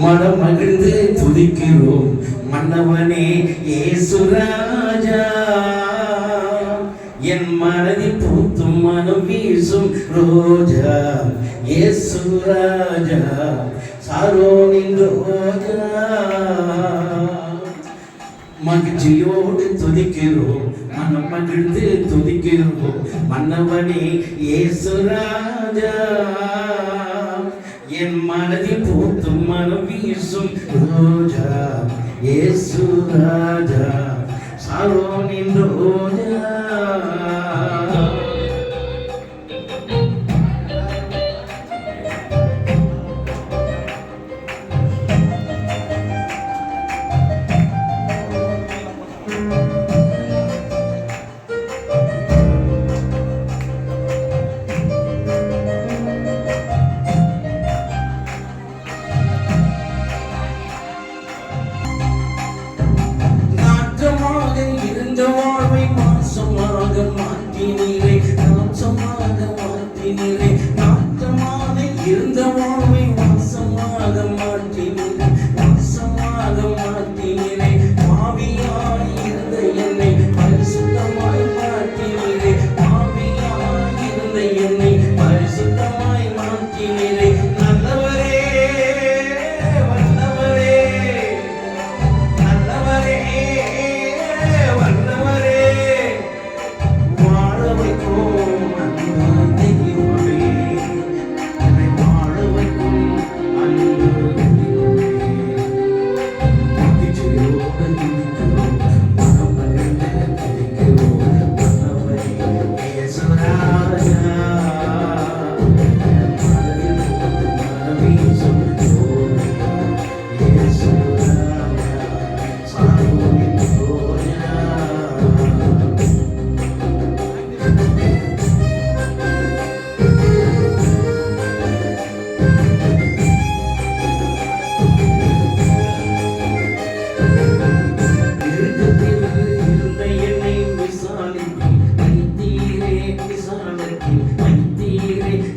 மனம் மகிழ்ந்து துதிக்கிறோம் மன்னவனே இயேசு ராஜா. என் மனதில் பூத்தும் மனம் வீசும் ரோஜா இயேசு ராஜா, சாரோனின் ரோஜா. மகிழ்ச்சியோடு துதிக்கிறோம் மனம் மகிழ்ந்து துதிக்கிறோம் மன்னவனே இயேசு ராஜா. என் மனதில் பூத்தும் மனம் வீசும் ரோஜா இயேசு ராஜா, சாரோனின் ரோஜா. வாழ்வை மாசமாக மாற்றினீரே, நாசமாக மாற்றினீரே. நாட்டமாக இருந்த வாழ்வை மாசமாக மாற்றினீரே, மாசமாக மாற்றினீரே. பாவியாய் இருந்த என்னை பரிசுத்தமாய் மாற்றினீரே, பாவியாய் இருந்த என்னை பரிசுத்தமாய் மாற்றினீரே. நல்லவரே வல்லவரே, நல்லவரே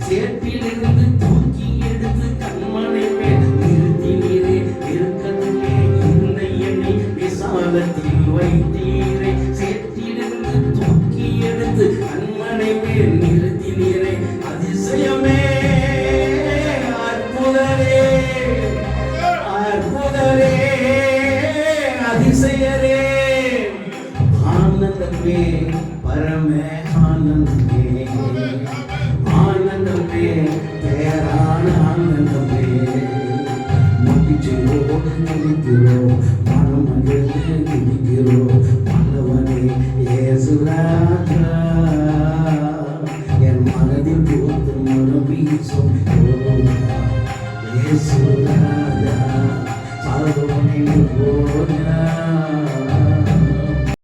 சேற்றிலிருந்து தூக்கி எடுத்து கண்மனை மேல் நிறுத்தினீரே. இருக்கத்திலே இருந்த என்னை விசாலத்தில் வைத்தீரே, சேற்றிலிருந்து தூக்கி எடுத்து கண்மனை மேல் நிறுத்தினீரே. அதிசயமே அற்புதரே, அற்புதரே அதிசயரே. ஆனந்தமே பரமே ஆனந்தமே, ஆனந்தமே பேரான ஆனந்தமே. மகிழ்ச்சியோடு துதிக்கிறோம் மனம் மகிழ்ந்து துதிக்கிறோம் மன்னவனே இயேசு ராஜா. என் மனதில் பூத்து மனம் வீசும் ரோஜா இயேசு ராஜா, சாரோனின் ரோஜா.